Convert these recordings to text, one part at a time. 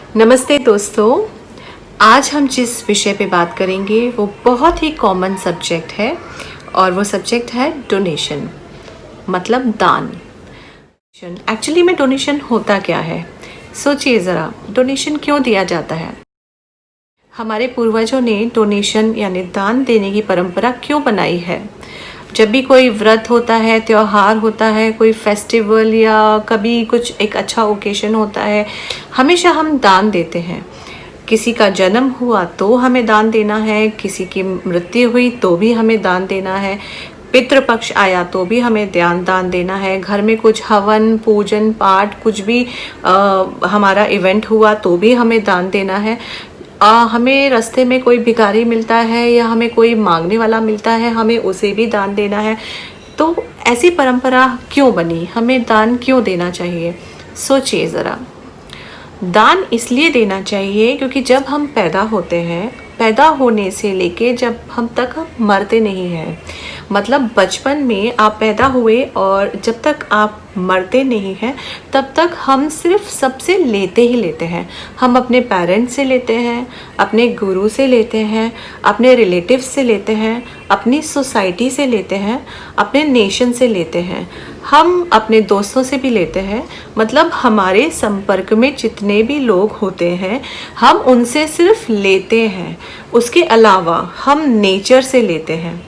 नमस्ते दोस्तों। आज हम जिस विषय पे बात करेंगे वो बहुत ही कॉमन सब्जेक्ट है और वो सब्जेक्ट है डोनेशन, मतलब दान। एक्चुअली में डोनेशन होता क्या है? सोचिए ज़रा, डोनेशन क्यों दिया जाता है? हमारे पूर्वजों ने डोनेशन यानी दान देने की परंपरा क्यों बनाई है? जब भी कोई व्रत होता है, त्योहार होता है, कोई फेस्टिवल या कभी कुछ एक अच्छा ओकेशन होता है, हमेशा हम दान देते हैं। किसी का जन्म हुआ तो हमें दान देना है, किसी की मृत्यु हुई तो भी हमें दान देना है, पितृपक्ष आया तो भी हमें दान देना है, घर में कुछ हवन पूजन पाठ कुछ भी हमारा इवेंट हुआ तो भी हमें दान देना है। हमें रास्ते में कोई भिखारी मिलता है या हमें कोई मांगने वाला मिलता है, हमें उसे भी दान देना है। तो ऐसी परंपरा क्यों बनी? हमें दान क्यों देना चाहिए? सोचिए ज़रा। दान इसलिए देना चाहिए क्योंकि जब हम पैदा होते हैं, पैदा होने से लेके जब हम तक मरते नहीं हैं, मतलब बचपन में आप पैदा हुए और जब तक आप मरते नहीं हैं तब तक हम सिर्फ सबसे लेते ही लेते हैं। हम अपने पेरेंट्स से लेते हैं, अपने गुरु से लेते हैं, अपने रिलेटिव्स से लेते हैं, अपनी सोसाइटी से लेते हैं, अपने नेशन से लेते हैं, हम अपने दोस्तों से भी लेते हैं। मतलब हमारे संपर्क में जितने भी लोग होते हैं हम उनसे सिर्फ लेते हैं। उसके अलावा हम नेचर से लेते हैं।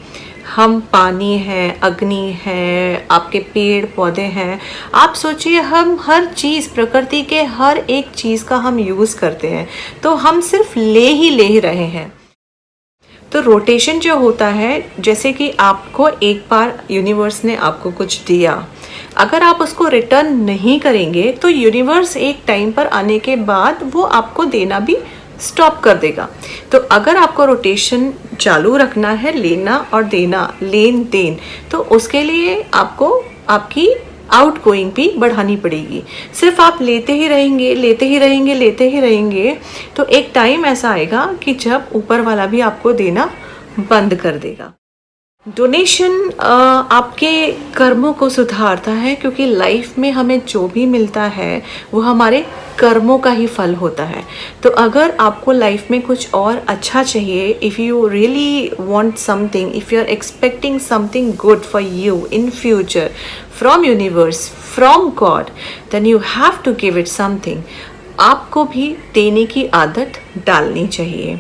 हम पानी है, अग्नि है, आपके पेड़ पौधे हैं, आप सोचिए हम हर चीज़, प्रकृति के हर एक चीज़ का हम यूज़ करते हैं, तो हम सिर्फ ले ही रहे हैं। तो रोटेशन जो होता है, जैसे कि आपको एक बार यूनिवर्स ने आपको कुछ दिया, अगर आप उसको रिटर्न नहीं करेंगे तो यूनिवर्स एक टाइम पर आने के बाद वो आपको देना भी स्टॉप कर देगा। तो अगर आपको रोटेशन चालू रखना है, लेना और देना, लेन देन, तो उसके लिए आपको आपकी आउट गोइंग भी बढ़ानी पड़ेगी। सिर्फ आप लेते ही रहेंगे, लेते ही रहेंगे, लेते ही रहेंगे, तो एक टाइम ऐसा आएगा कि जब ऊपर वाला भी आपको देना बंद कर देगा। डोनेशन आपके कर्मों को सुधारता है, क्योंकि लाइफ में हमें जो भी मिलता है वो हमारे कर्मों का ही फल होता है। तो अगर आपको लाइफ में कुछ और अच्छा चाहिए, if you really want something, if you are expecting something good for you in future from universe, from God, then you have to give it something. आपको भी देने की आदत डालनी चाहिए।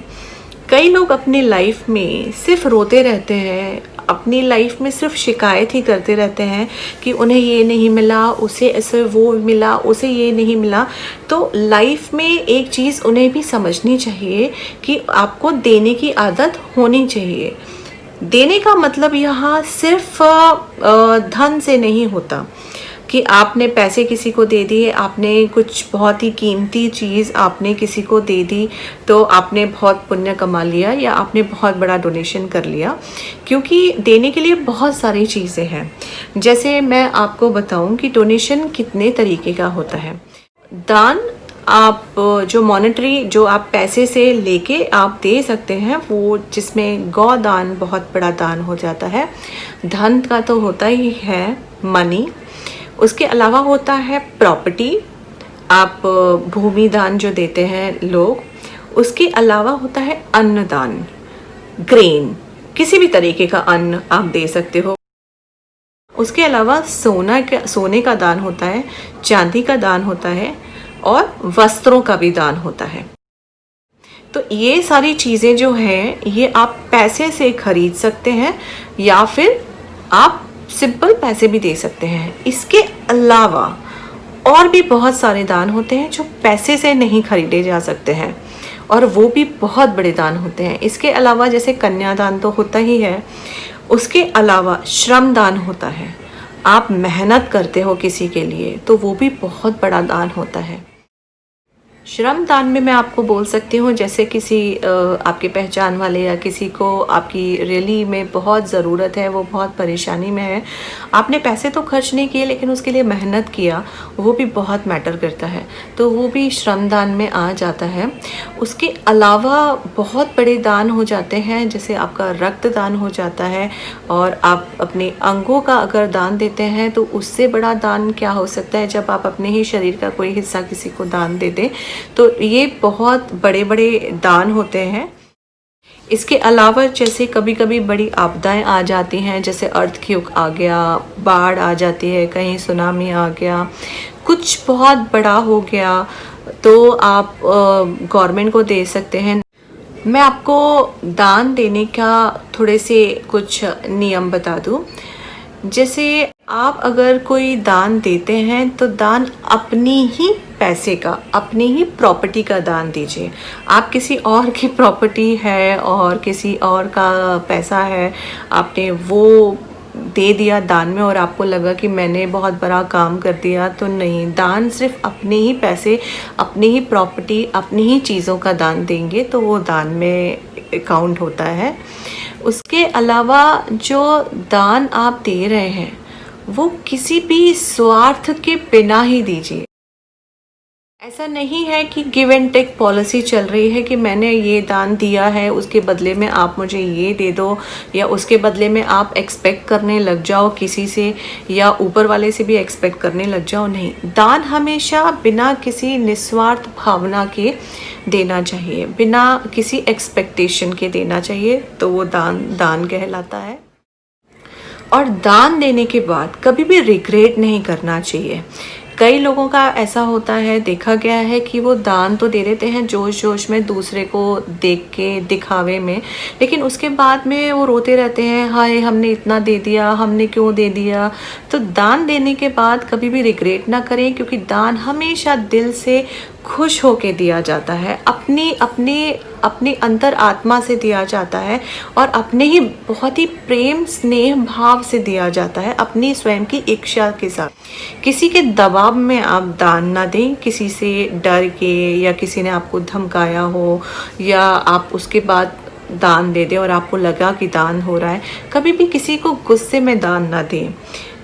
कई लोग अपनी लाइफ में सिर्फ रोते रहते हैं, अपनी लाइफ में सिर्फ शिकायत ही करते रहते हैं कि उन्हें ये नहीं मिला, उसे ऐसे वो मिला, उसे ये नहीं मिला। तो लाइफ में एक चीज़ उन्हें भी समझनी चाहिए कि आपको देने की आदत होनी चाहिए। देने का मतलब यहाँ सिर्फ धन से नहीं होता कि आपने पैसे किसी को दे दिए, आपने कुछ बहुत ही कीमती चीज़ आपने किसी को दे दी तो आपने बहुत पुण्य कमा लिया या आपने बहुत बड़ा डोनेशन कर लिया। क्योंकि देने के लिए बहुत सारी चीज़ें हैं। जैसे मैं आपको बताऊं कि डोनेशन कितने तरीके का होता है। दान, आप जो मॉनेटरी, जो आप पैसे से लेके आप दे सकते हैं, वो जिसमें गौदान बहुत बड़ा दान हो जाता है। धन का तो होता ही है, मनी। उसके अलावा होता है प्रॉपर्टी, आप भूमि दान जो देते हैं लोग। उसके अलावा होता है अन्नदान, ग्रेन, किसी भी तरीके का अन्न आप दे सकते हो। उसके अलावा सोने का दान होता है, चांदी का दान होता है और वस्त्रों का भी दान होता है। तो ये सारी चीज़ें जो हैं ये आप पैसे से खरीद सकते हैं या फिर आप सिंपल पैसे भी दे सकते हैं। इसके अलावा और भी बहुत सारे दान होते हैं जो पैसे से नहीं खरीदे जा सकते हैं और वो भी बहुत बड़े दान होते हैं। इसके अलावा जैसे कन्यादान तो होता ही है, उसके अलावा श्रम दान होता है। आप मेहनत करते हो किसी के लिए तो वो भी बहुत बड़ा दान होता है। श्रम दान में मैं आपको बोल सकती हूँ, जैसे किसी आपके पहचान वाले या किसी को आपकी रियली में बहुत ज़रूरत है, वो बहुत परेशानी में है, आपने पैसे तो खर्च नहीं किए लेकिन उसके लिए मेहनत किया, वो भी बहुत मैटर करता है, तो वो भी श्रम दान में आ जाता है। उसके अलावा बहुत बड़े दान हो जाते हैं, जैसे आपका रक्त दान हो जाता है, और आप अपने अंगों का अगर दान देते हैं तो उससे बड़ा दान क्या हो सकता है जब आप अपने ही शरीर का कोई हिस्सा किसी को दान दे दें। तो ये बहुत बड़े बड़े दान होते हैं। इसके अलावा जैसे कभी कभी बड़ी आपदाएं आ जाती हैं, जैसे अर्थक्वेक आ गया, बाढ़ आ जाती है, कहीं सुनामी आ गया, कुछ बहुत बड़ा हो गया, तो आप गवर्नमेंट को दे सकते हैं। मैं आपको दान देने का थोड़े से कुछ नियम बता दूं। जैसे आप अगर कोई दान देते हैं तो दान अपनी ही पैसे का, अपनी ही प्रॉपर्टी का दान दीजिए। आप किसी और की प्रॉपर्टी है और किसी और का पैसा है, आपने वो दे दिया दान में और आपको लगा कि मैंने बहुत बड़ा काम कर दिया, तो नहीं। दान सिर्फ अपने ही पैसे, अपनी ही प्रॉपर्टी, अपनी ही चीज़ों का दान देंगे तो वो दान में काउंट होता है। उसके अलावा जो दान आप दे रहे हैं वो किसी भी स्वार्थ के बिना ही दीजिए। ऐसा नहीं है कि गिव एंड टेक पॉलिसी चल रही है कि मैंने ये दान दिया है, उसके बदले में आप मुझे ये दे दो, या उसके बदले में आप एक्सपेक्ट करने लग जाओ किसी से, या ऊपर वाले से भी एक्सपेक्ट करने लग जाओ। नहीं, दान हमेशा बिना किसी निस्वार्थ भावना के देना चाहिए, बिना किसी एक्सपेक्टेशन के देना चाहिए, तो वो दान कहलाता है। और दान देने के बाद कभी भी रिग्रेट नहीं करना चाहिए। कई लोगों का ऐसा होता है, देखा गया है कि वो दान तो दे देते हैं जोश जोश में, दूसरे को देख के दिखावे में, लेकिन उसके बाद में वो रोते रहते हैं, हाय हमने इतना दे दिया, हमने क्यों दे दिया। तो दान देने के बाद कभी भी रिग्रेट ना करें, क्योंकि दान हमेशा दिल से खुश होके दिया जाता है, अपनी अंतर आत्मा से दिया जाता है, और अपने ही बहुत ही प्रेम स्नेह भाव से दिया जाता है, अपनी स्वयं की इच्छा के साथ। किसी के दबाव में आप दान ना दें, किसी से डर के, या किसी ने आपको धमकाया हो, या आप उसके बाद दान दे दें और आपको लगा कि दान हो रहा है। कभी भी किसी को गुस्से में दान ना दें।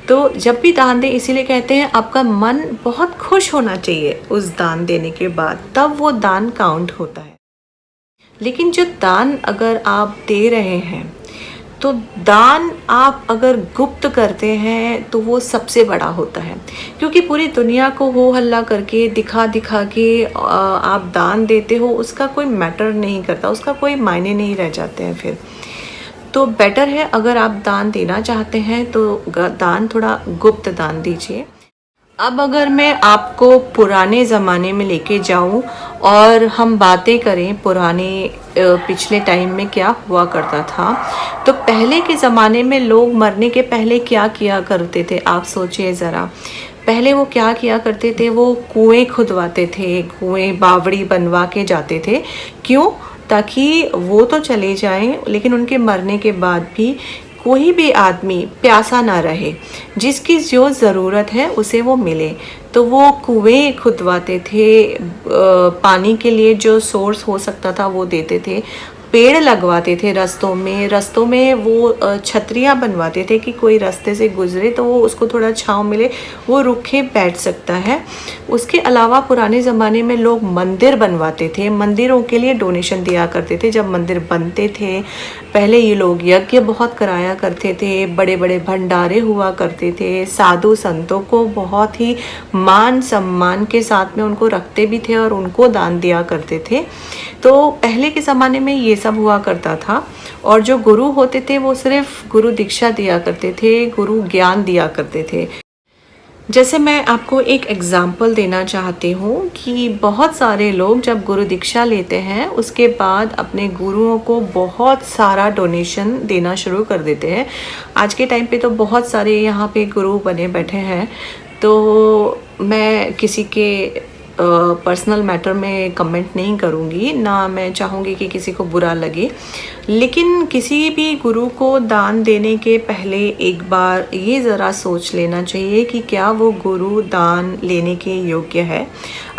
तो जब भी दान दें, इसीलिए कहते हैं आपका मन बहुत खुश होना चाहिए उस दान देने के बाद, तब वो दान काउंट होता है। लेकिन जो दान अगर आप दे रहे हैं, तो दान आप अगर गुप्त करते हैं तो वो सबसे बड़ा होता है, क्योंकि पूरी दुनिया को हो हल्ला करके, दिखा दिखा के आप दान देते हो, उसका कोई मैटर नहीं करता, उसका कोई मायने नहीं रह जाते हैं फिर। तो बेटर है अगर आप दान देना चाहते हैं तो दान थोड़ा गुप्त दान दीजिए। अब अगर मैं आपको पुराने ज़माने में लेके जाऊं और हम बातें करें पुराने पिछले टाइम में क्या हुआ करता था, तो पहले के ज़माने में लोग मरने के पहले क्या किया करते थे, आप सोचिए ज़रा। पहले वो क्या किया करते थे, वो कुएं खुदवाते थे, कुएं बावड़ी बनवा के जाते थे। क्यों? ताकि वो तो चले जाएं, लेकिन उनके मरने के बाद भी कोई भी आदमी प्यासा ना रहे, जिसकी जो ज़रूरत है उसे वो मिले। तो वो कुएं खुदवाते थे, पानी के लिए जो सोर्स हो सकता था वो देते थे, पेड़ लगवाते थे रस्तों में वो छतरियाँ बनवाते थे कि कोई रास्ते से गुजरे तो वो उसको थोड़ा छांव मिले, वो रुके बैठ सकता है। उसके अलावा पुराने ज़माने में लोग मंदिर बनवाते थे, मंदिरों के लिए डोनेशन दिया करते थे। जब मंदिर बनते थे, पहले ये लोग यज्ञ बहुत कराया करते थे, बड़े बड़े भंडारे हुआ करते थे, साधु संतों को बहुत ही मान सम्मान के साथ में उनको रखते भी थे और उनको दान दिया करते थे। तो पहले के ज़माने में ये सब हुआ करता था। और जो गुरु होते थे वो सिर्फ गुरु दीक्षा दिया करते थे, गुरु ज्ञान दिया करते थे। जैसे मैं आपको एक एग्ज़ाम्पल देना चाहती हूँ कि बहुत सारे लोग जब गुरु दीक्षा लेते हैं उसके बाद अपने गुरुओं को बहुत सारा डोनेशन देना शुरू कर देते हैं। आज के टाइम पे तो बहुत सारे यहाँ पे गुरु बने बैठे हैं। तो मैं किसी के पर्सनल मैटर में कमेंट नहीं करूँगी, ना मैं चाहूँगी कि किसी को बुरा लगे, लेकिन किसी भी गुरु को दान देने के पहले एक बार ये ज़रा सोच लेना चाहिए कि क्या वो गुरु दान लेने के योग्य है।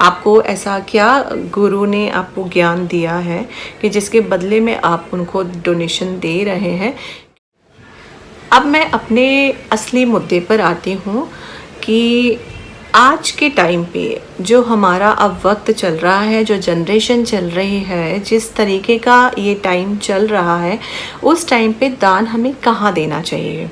आपको ऐसा क्या गुरु ने आपको ज्ञान दिया है कि जिसके बदले में आप उनको डोनेशन दे रहे हैं। अब मैं अपने असली मुद्दे पर आती हूँ कि आज के टाइम पे जो हमारा अब वक्त चल रहा है, जो जनरेशन चल रही है, जिस तरीके का ये टाइम चल रहा है, उस टाइम पे दान हमें कहाँ देना चाहिए।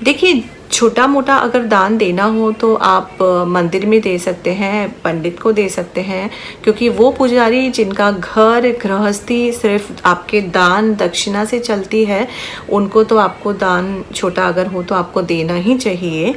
देखिए, छोटा मोटा अगर दान देना हो तो आप मंदिर में दे सकते हैं, पंडित को दे सकते हैं, क्योंकि वो पुजारी जिनका घर गृहस्थी सिर्फ आपके दान दक्षिणा से चलती है, उनको तो आपको दान छोटा अगर हो तो आपको देना ही चाहिए।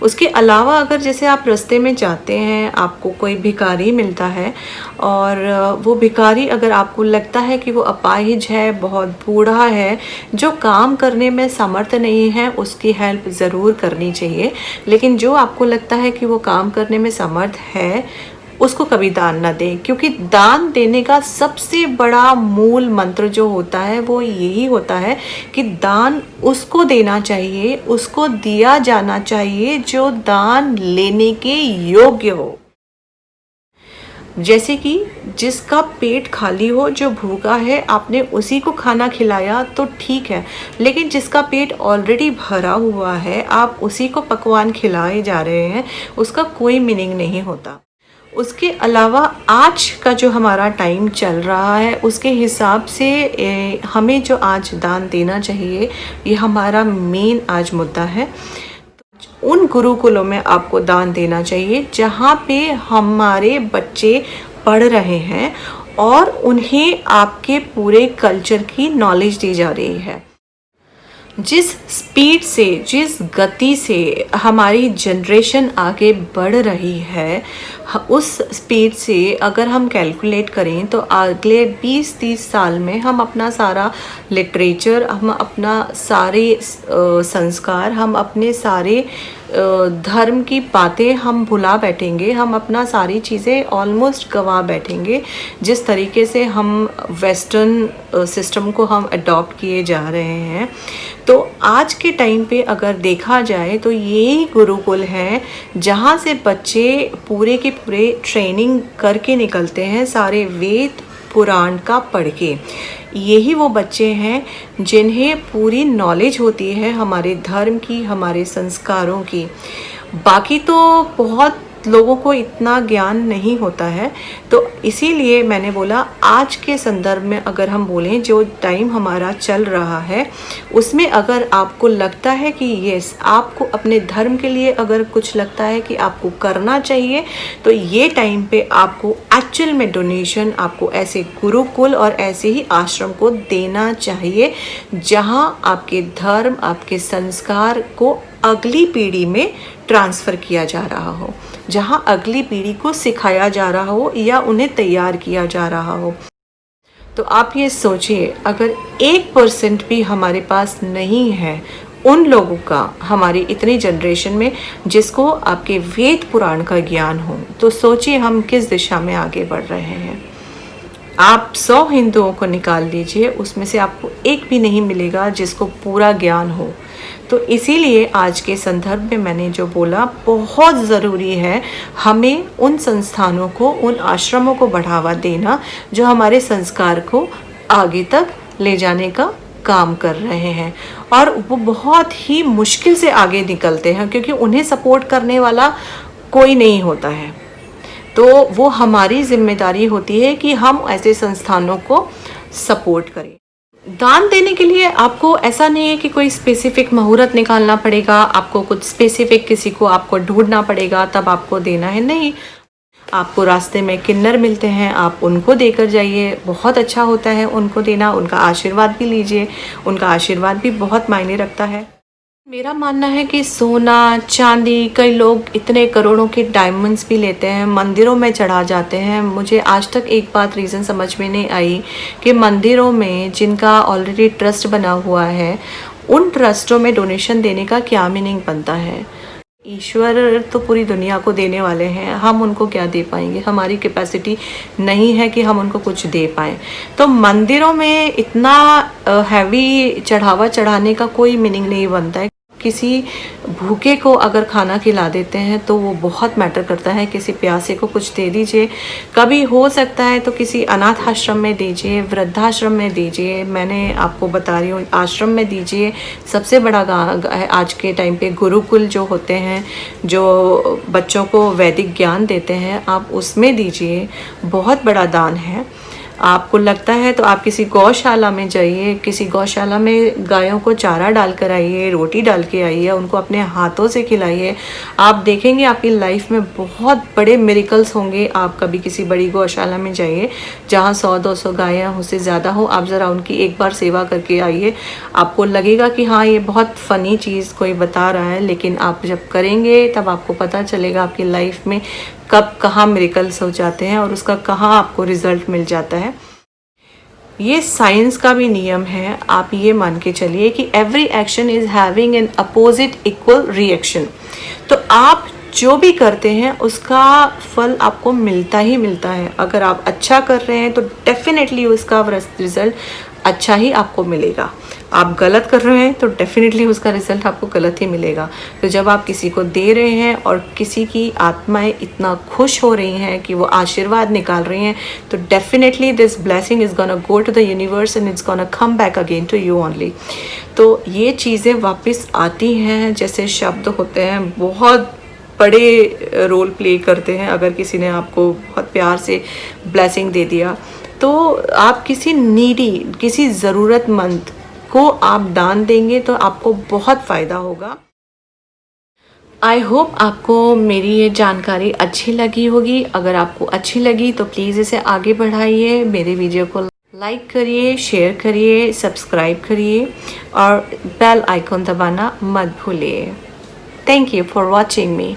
उसके अलावा अगर जैसे आप रास्ते में जाते हैं, आपको कोई भिखारी मिलता है और वो भिखारी अगर आपको लगता है कि वो अपाहिज है, बहुत बूढ़ा है, जो काम करने में समर्थ नहीं है, उसकी हेल्प ज़रूर करनी चाहिए। लेकिन जो आपको लगता है कि वो काम करने में समर्थ है, उसको कभी दान ना दें, क्योंकि दान देने का सबसे बड़ा मूल मंत्र जो होता है वो यही होता है कि दान उसको देना चाहिए, उसको दिया जाना चाहिए जो दान लेने के योग्य हो। जैसे कि जिसका पेट खाली हो, जो भूखा है, आपने उसी को खाना खिलाया तो ठीक है, लेकिन जिसका पेट ऑलरेडी भरा हुआ है, आप उसी को पकवान खिलाए जा रहे हैं, उसका कोई मीनिंग नहीं होता। उसके अलावा आज का जो हमारा टाइम चल रहा है उसके हिसाब से हमें जो आज दान देना चाहिए, ये हमारा मेन आज मुद्दा है। उन गुरुकुलों में आपको दान देना चाहिए जहाँ पे हमारे बच्चे पढ़ रहे हैं और उन्हें आपके पूरे कल्चर की नॉलेज दी जा रही है। जिस स्पीड से, जिस गति से हमारी जनरेशन आगे बढ़ रही है, उस स्पीड से अगर हम कैलकुलेट करें तो अगले 20-30 साल में हम अपना सारा लिटरेचर, हम अपना सारे संस्कार, हम अपने सारे धर्म की बातें हम भुला बैठेंगे, हम अपना सारी चीज़ें ऑलमोस्ट गंवा बैठेंगे। जिस तरीके से हम वेस्टर्न सिस्टम को हम अडॉप्ट किए जा रहे हैं, तो आज के टाइम पे अगर देखा जाए तो यही गुरुकुल हैं जहाँ से बच्चे पूरे के पूरे ट्रेनिंग करके निकलते हैं, सारे वेद पुराण का पढ़ के। यही वो बच्चे हैं जिन्हें पूरी नॉलेज होती है हमारे धर्म की, हमारे संस्कारों की। बाकी तो बहुत लोगों को इतना ज्ञान नहीं होता है, तो इसीलिए मैंने बोला आज के संदर्भ में अगर हम बोलें, जो टाइम हमारा चल रहा है उसमें अगर आपको लगता है कि यस, आपको अपने धर्म के लिए अगर कुछ लगता है कि आपको करना चाहिए, तो ये टाइम पे आपको एक्चुअल में डोनेशन आपको ऐसे गुरुकुल और ऐसे ही आश्रम को देना चाहिए जहां आपके धर्म, आपके संस्कार को अगली पीढ़ी में ट्रांसफ़र किया जा रहा हो, जहां अगली पीढ़ी को सिखाया जा रहा हो या उन्हें तैयार किया जा रहा हो। तो आप ये सोचिए, अगर 1% भी हमारे पास नहीं है उन लोगों का हमारी इतनी जनरेशन में जिसको आपके वेद पुराण का ज्ञान हो, तो सोचिए हम किस दिशा में आगे बढ़ रहे हैं। आप 100 हिंदुओं को निकाल लीजिए, उसमें से आपको एक भी नहीं मिलेगा जिसको पूरा ज्ञान हो। तो इसीलिए आज के संदर्भ में मैंने जो बोला, बहुत ज़रूरी है हमें उन संस्थानों को, उन आश्रमों को बढ़ावा देना जो हमारे संस्कार को आगे तक ले जाने का काम कर रहे हैं। और वो बहुत ही मुश्किल से आगे निकलते हैं क्योंकि उन्हें सपोर्ट करने वाला कोई नहीं होता है। तो वो हमारी जिम्मेदारी होती है कि हम ऐसे संस्थानों को सपोर्ट करें। दान देने के लिए आपको ऐसा नहीं है कि कोई स्पेसिफिक मुहूर्त निकालना पड़ेगा, आपको कुछ स्पेसिफिक किसी को आपको ढूंढना पड़ेगा तब आपको देना है, नहीं। आपको रास्ते में किन्नर मिलते हैं, आप उनको देकर जाइए, बहुत अच्छा होता है उनको देना, उनका आशीर्वाद भी लीजिए, उनका आशीर्वाद भी बहुत मायने रखता है। मेरा मानना है कि सोना चांदी, कई लोग इतने करोड़ों के डायमंड्स भी लेते हैं, मंदिरों में चढ़ा जाते हैं। मुझे आज तक एक बात रीज़न समझ में नहीं आई कि मंदिरों में जिनका ऑलरेडी ट्रस्ट बना हुआ है, उन ट्रस्टों में डोनेशन देने का क्या मीनिंग बनता है। ईश्वर तो पूरी दुनिया को देने वाले हैं, हम उनको क्या दे पाएंगे, हमारी कैपेसिटी नहीं है कि हम उनको कुछ दे पाएँ। तो मंदिरों में इतना हैवी चढ़ावा चढ़ाने का कोई मीनिंग नहीं बनता है। किसी भूखे को अगर खाना खिला देते हैं तो वो बहुत मैटर करता है। किसी प्यासे को कुछ दे दीजिए, कभी हो सकता है तो किसी अनाथ आश्रम में दीजिए, वृद्धाश्रम में दीजिए, मैंने आपको बता रही हूँ आश्रम में दीजिए। सबसे बड़ा आज के टाइम पे गुरुकुल जो होते हैं, जो बच्चों को वैदिक ज्ञान देते हैं, आप उसमें दीजिए, बहुत बड़ा दान है। आपको लगता है तो आप किसी गौशाला में जाइए, किसी गौशाला में गायों को चारा डाल कर आइए, रोटी डाल के आइए, उनको अपने हाथों से खिलाइए। आप देखेंगे आपकी लाइफ में बहुत बड़े मिरेकल्स होंगे। आप कभी किसी बड़ी गौशाला में जाइए जहाँ 100-200 गायें उससे ज़्यादा हो, आप ज़रा उनकी एक बार सेवा करके आइए। आपको लगेगा कि हाँ ये बहुत फ़नी चीज़ कोई बता रहा है, लेकिन आप जब करेंगे तब आपको पता चलेगा आपकी लाइफ में कब कहाँ मिरेकल्स हो जाते हैं और उसका कहाँ आपको रिजल्ट मिल जाता है। ये साइंस का भी नियम है। आप ये मान के चलिए कि every action is having an opposite equal reaction. तो आप जो भी करते हैं उसका फल आपको मिलता ही मिलता है। अगर आप अच्छा कर रहे हैं तो डेफिनेटली उसका रिजल्ट अच्छा ही आपको मिलेगा। आप गलत कर रहे हैं तो डेफिनेटली उसका रिजल्ट आपको गलत ही मिलेगा। तो जब आप किसी को दे रहे हैं और किसी की आत्माएं इतना खुश हो रही हैं कि वो आशीर्वाद निकाल रही हैं, तो definitely this blessing is gonna go to the universe and it's gonna come back again to you only. तो ये चीज़ें वापस आती हैं। जैसे शब्द होते हैं बहुत बड़े रोल प्ले करते हैं। अगर किसी ने आपको बहुत प्यार से ब्लेसिंग दे दिया तो आप किसी नीडी, किसी ज़रूरतमंद को आप दान देंगे तो आपको बहुत फ़ायदा होगा। आई होप आपको मेरी ये जानकारी अच्छी लगी होगी। अगर आपको अच्छी लगी तो प्लीज़ इसे आगे बढ़ाइए, मेरे वीडियो को लाइक करिए, शेयर करिए, सब्सक्राइब करिए और बेल आइकॉन दबाना मत भूलिए। Thank you for watching me.